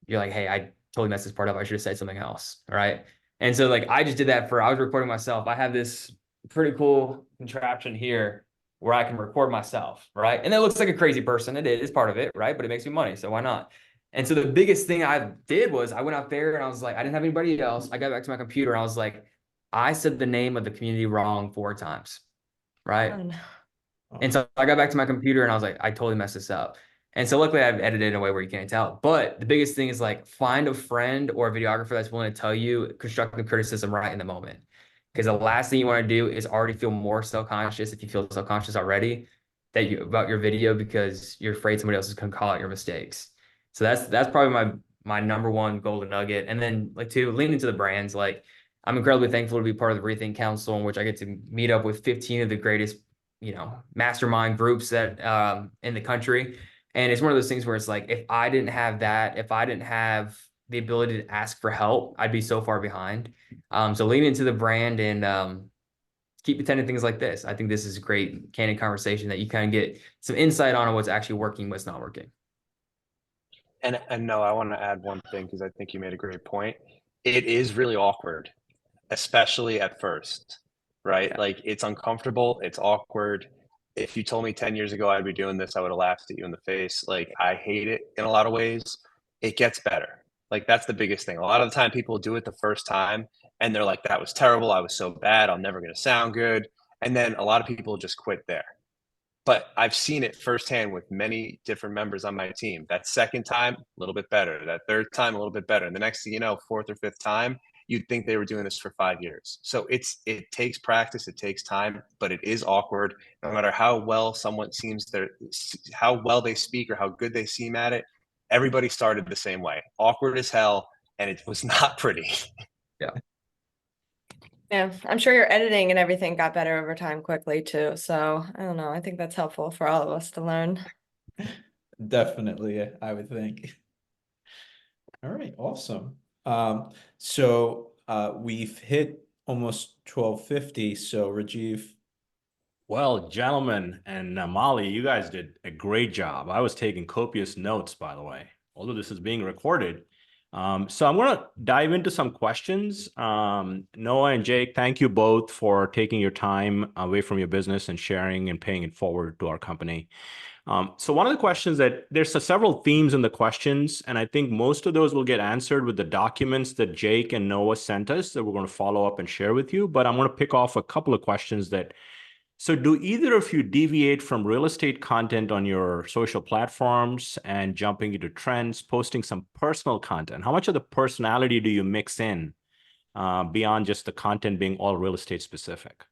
you're like, hey, I totally messed this part up. I should have said something else. All right. And so like I just did that I was recording myself. I have this pretty cool contraption here where I can record myself, right? And it looks like a crazy person. It is part of it, right? But it makes me money, so why not? And so the biggest thing I did was I went out there and I was like, I didn't have anybody else. I got back to my computer and I was like, I said the name of the community wrong 4 times, right? Oh, no. And so I got back to my computer and I was like, I totally messed this up. And so luckily I've edited in a way where you can't tell. But the biggest thing is like find a friend or a videographer that's willing to tell you constructive criticism right in the moment. Because the last thing you want to do is already feel more self-conscious, if you feel self-conscious already, about your video because you're afraid somebody else is going to call out your mistakes. So that's probably my number one golden nugget. And then like to lean into the brands, like I'm incredibly thankful to be part of the Rethink Council, in which I get to meet up with 15 of the greatest, mastermind groups that in the country. And it's one of those things where it's like, if I didn't have that, if I didn't have the ability to ask for help, I'd be so far behind. So lean into the brand and keep attending things like this. I think this is a great candid conversation that you kind of get some insight on what's actually working, what's not working. And no, I want to add one thing because I think you made a great point. It is really awkward, especially at first, right? Yeah. Like it's uncomfortable, it's awkward. If you told me 10 years ago I'd be doing this, I would have laughed at you in the face. Like I hate it in a lot of ways. It gets better. Like that's the biggest thing. A lot of the time people do it the first time and they're like, that was terrible. I was so bad. I'm never going to sound good. And then a lot of people just quit there. But I've seen it firsthand with many different members on my team. That second time, a little bit better. That third time, a little bit better. And the next thing you know, fourth or fifth time, you'd think they were doing this for 5 years. So it takes practice, it takes time, but it is awkward. No matter how well someone how well they speak or how good they seem at it, everybody started the same way. Awkward as hell, and it was not pretty. Yeah. Yeah, I'm sure your editing and everything got better over time quickly too. So I don't know. I think that's helpful for all of us to learn. Definitely, I would think. All right, awesome. So we've hit almost 12:50. So Rajiv, Well, gentlemen and Molly, you guys did a great job. I was taking copious notes, by the way, although this is being recorded. So I'm going to dive into some questions. Noah and Jake, thank you both for taking your time away from your business and sharing and paying it forward to our company. So one of the questions that there's several themes in the questions, and I think most of those will get answered with the documents that Jake and Noah sent us that we're going to follow up and share with you. But I'm going to pick off a couple of questions that so do either of you deviate from real estate content on your social platforms and jumping into trends, posting some personal content? How much of the personality do you mix in beyond just the content being all real estate specific?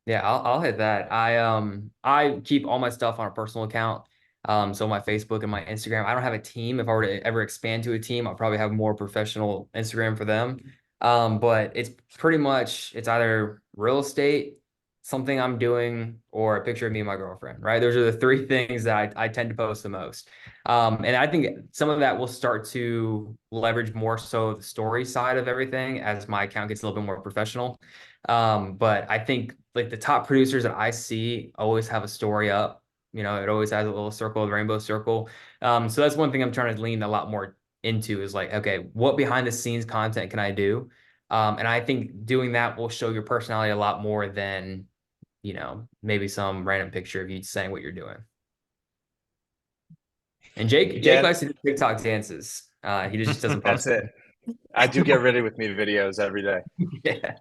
Yeah, I'll hit that. I keep all my stuff on a personal account. So my Facebook and my Instagram. I don't have a team. If I were to ever expand to a team, I'll probably have more professional Instagram for them. But it's pretty much it's either real estate, something I'm doing, or a picture of me and my girlfriend, right? Those are the three things that I tend to post the most. And I think some of that will start to leverage more so the story side of everything as my account gets a little bit more professional. But I think like the top producers that I see always have a story up. It always has a little circle, the rainbow circle. So that's one thing I'm trying to lean a lot more into is like, okay, what behind the scenes content can I do? And I think doing that will show your personality a lot more than, maybe some random picture of you saying what you're doing. And Jake likes to do TikTok dances. He just doesn't That's post it. I do get ready with me videos every day. Yeah.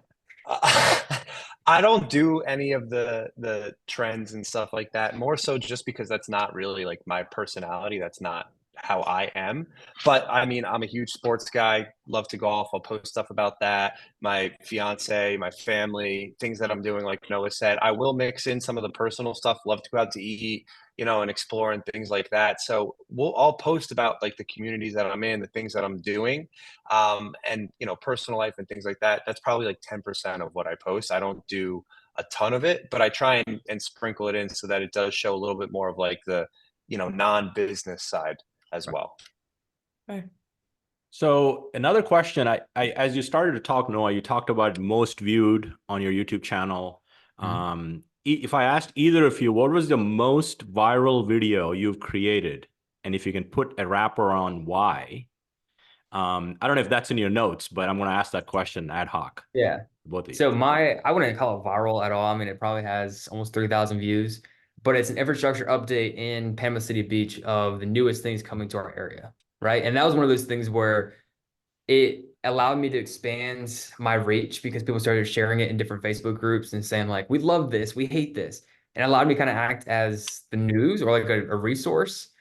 I don't do any of the trends and stuff like that, more so just because that's not really like my personality. That's not how I am. But I mean, I'm a huge sports guy, love to golf. I'll post stuff about that. My fiance, my family, things that I'm doing, like Noah said. I will mix in some of the personal stuff, love to go out to eat, and explore and things like that. So I'll post about like the communities that I'm in, the things that I'm doing, and personal life and things like that. That's probably like 10% of what I post. I don't do a ton of it, but I try and sprinkle it in so that it does show a little bit more of like the non-business side as well. Right. So another question, I as you started to talk, Noah, you talked about most viewed on your YouTube channel. If I asked either of you, what was the most viral video you've created? And if you can put a wrapper on why, I don't know if that's in your notes, but I'm going to ask that question ad hoc. Yeah. Both of you. So I wouldn't call it viral at all. I mean, it probably has almost 3,000 views, but it's an infrastructure update in Panama City Beach of the newest things coming to our area, right? And that was one of those things where it allowed me to expand my reach because people started sharing it in different Facebook groups and saying like, we love this, we hate this. And it allowed me to kind of act as the news or like a resource.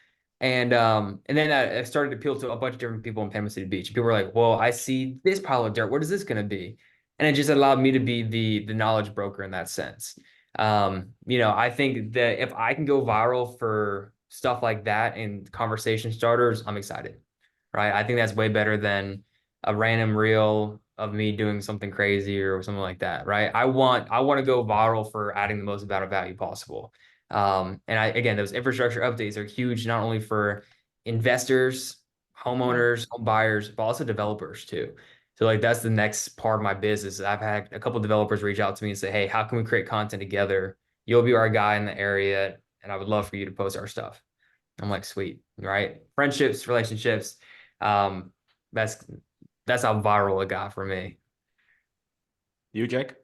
And then I started to appeal to a bunch of different people in Panama City Beach. People were like, well, I see this pile of dirt. What is this going to be? And it just allowed me to be the knowledge broker in that sense. I think that if I can go viral for stuff like that and conversation starters, I'm excited, right? I think that's way better than a random reel of me doing something crazy or something like that, right? I want to go viral for adding the most amount of value possible. And again, those infrastructure updates are huge, not only for investors, homeowners, home buyers, but also developers too. So like that's the next part of my business. I've had a couple of developers reach out to me and say, hey, how can we create content together? You'll be our guy in the area, and I would love for you to post our stuff. I'm like, sweet, right? Friendships, relationships. That's how viral it got for me. You, Jake?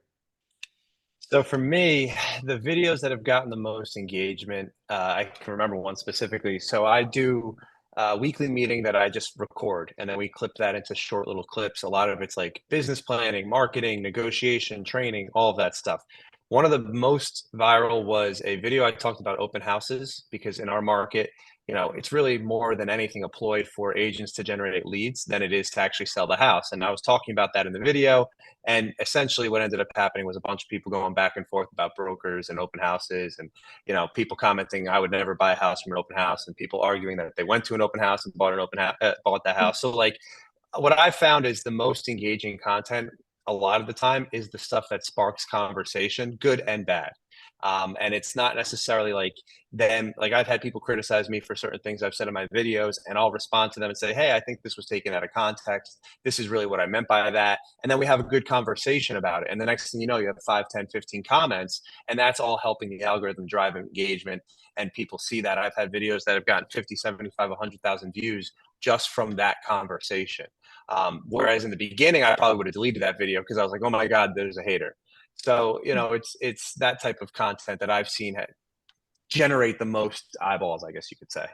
So for me, the videos that have gotten the most engagement, I can remember one specifically. So I do a weekly meeting that I just record, and then we clip that into short little clips. A lot of it's like business planning, marketing, negotiation, training, all of that stuff. One of the most viral was a video I talked about open houses, because in our market, it's really more than anything a ploy for agents to generate leads than it is to actually sell the house. And I was talking about that in the video. And essentially what ended up happening was a bunch of people going back and forth about brokers and open houses, and, people commenting, I would never buy a house from an open house, and people arguing that they went to an open house and bought bought that house. So like what I found is the most engaging content a lot of the time is the stuff that sparks conversation, good and bad. And it's not necessarily like them, like I've had people criticize me for certain things I've said in my videos, and I'll respond to them and say, hey, I think this was taken out of context. This is really what I meant by that. And then we have a good conversation about it. And the next thing you know, you have 5, 10, 15 comments, and that's all helping the algorithm drive engagement. And people see that. I've had videos that have gotten 50, 75, 100,000 views just from that conversation. Whereas in the beginning, I probably would have deleted that video because I was like, oh my God, there's a hater. So, you know, it's that type of content that I've seen generate the most eyeballs, I guess you could say.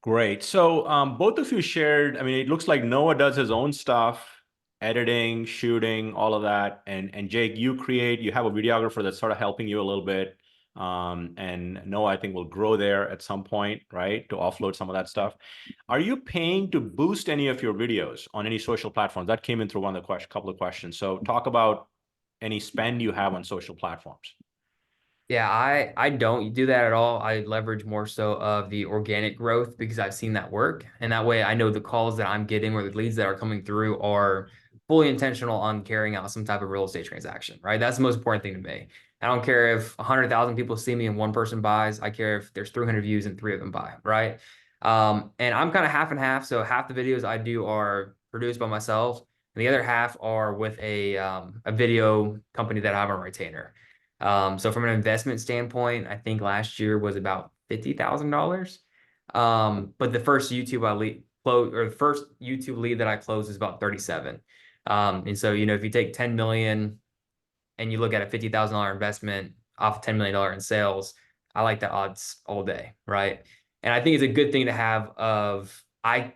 Great. So both of you shared, I mean, it looks like Noah does his own stuff, editing, shooting, all of that. And Jake, you have a videographer that's sort of helping you a little bit. And Noah, I think, will grow there at some point, right? To offload some of that stuff. Are you paying to boost any of your videos on any social platforms? That came in through one of the couple of questions. So talk about any spend you have on social platforms. Yeah, I don't do that at all. I leverage more so of the organic growth because I've seen that work. And that way I know the calls that I'm getting or the leads that are coming through are fully intentional on carrying out some type of real estate transaction, right? That's the most important thing to me. I don't care if 100,000 people see me and one person buys. I care if there's 300 views and 3 of them buy, right? And I'm kind of half and half. So half the videos I do are produced by myself, and the other half are with a video company that I have on retainer. So from an investment standpoint, I think last year was about $50,000. But the first YouTube lead that I closed is about 37. And so, you know, if you take 10 million and you look at a $50,000 investment off of $10 million in sales, I like the odds all day, right? And I think it's a good thing to have I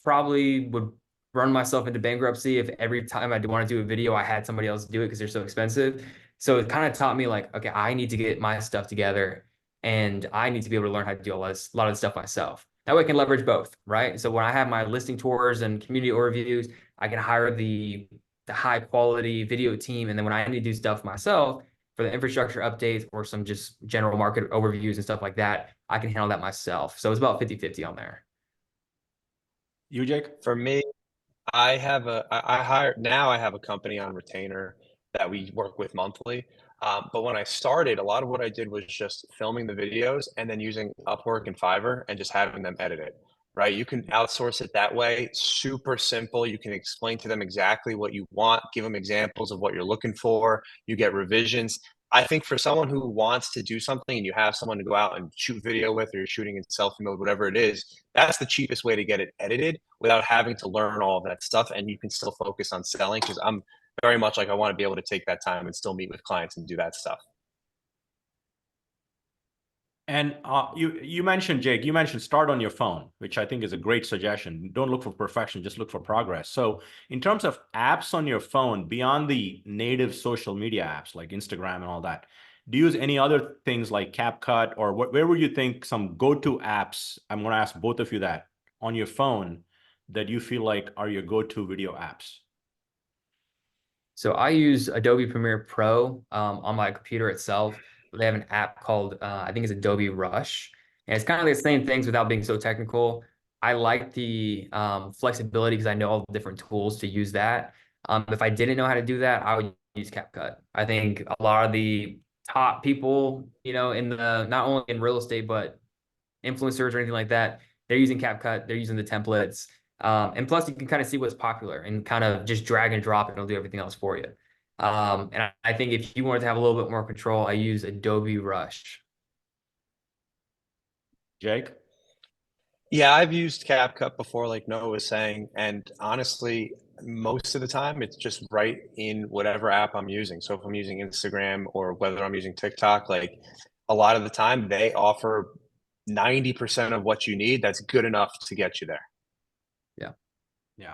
probably would run myself into bankruptcy if every time I want to do a video, I had somebody else do it because they're so expensive. So it kind of taught me like, okay, I need to get my stuff together and I need to be able to learn how to do a lot of the stuff myself. That way I can leverage both, right? So when I have my listing tours and community overviews, I can hire the high quality video team. And then when I need to do stuff myself for the infrastructure updates or some just general market overviews and stuff like that, I can handle that myself. So it's about 50-50 on there. You, Jake? For me, I have a company on retainer that we work with monthly. But when I started, a lot of what I did was just filming the videos and then using Upwork and Fiverr and just having them edit it, right? You can outsource it that way. Super simple. You can explain to them exactly what you want, give them examples of what you're looking for. You get revisions. I think for someone who wants to do something and you have someone to go out and shoot video with, or you're shooting in selfie mode, whatever it is, that's the cheapest way to get it edited without having to learn all of that stuff. And you can still focus on selling, because I'm very much like, I want to be able to take that time and still meet with clients and do that stuff. And you mentioned, Jake, you mentioned start on your phone, which I think is a great suggestion. Don't look for perfection, just look for progress. So in terms of apps on your phone, beyond the native social media apps like Instagram and all that, do you use any other things like CapCut, or where would you think some go-to apps, I'm going to ask both of you that, on your phone that you feel like are your go-to video apps? So I use Adobe Premiere Pro on my computer itself. They have an app called, I think it's Adobe Rush. And it's kind of the same things without being so technical. I like the flexibility because I know all the different tools to use that. If I didn't know how to do that, I would use CapCut. I think a lot of the top people, you know, not only in real estate, but influencers or anything like that, they're using CapCut, they're using the templates. And plus you can kind of see what's popular and kind of just drag and drop, and it'll do everything else for you. And I think if you wanted to have a little bit more control, I use Adobe Rush. Jake? Yeah, I've used CapCut before, like Noah was saying, and honestly, most of the time it's just right in whatever app I'm using. So if I'm using Instagram or whether I'm using TikTok, like a lot of the time they offer 90% of what you need. That's good enough to get you there. Yeah. Yeah.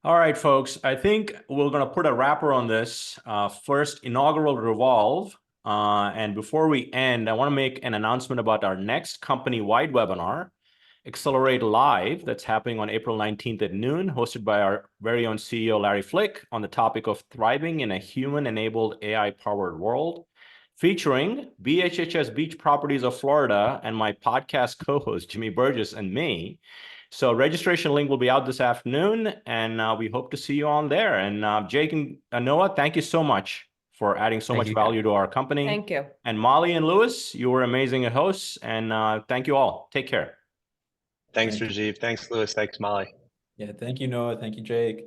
All right, folks, I think we're going to put a wrapper on this first inaugural Revolve. And before we end, I want to make an announcement about our next company-wide webinar, Accelerate Live, that's happening on April 19th at noon, hosted by our very own CEO, Larry Flick, on the topic of thriving in a human-enabled AI-powered world, featuring BHHS Beach Properties of Florida and my podcast co-host, Jimmy Burgess, and me. So registration link will be out this afternoon, and we hope to see you on there. And Jake and Noah, thank you so much for adding so Thank much you, guys. value to our company. Thank you. And Molly and Lewis, you were amazing hosts, and thank you all. Take care. Thanks, Thank Rajiv. Thanks, Lewis. Thanks, Molly. Yeah, thank you, Noah. Thank you, Jake.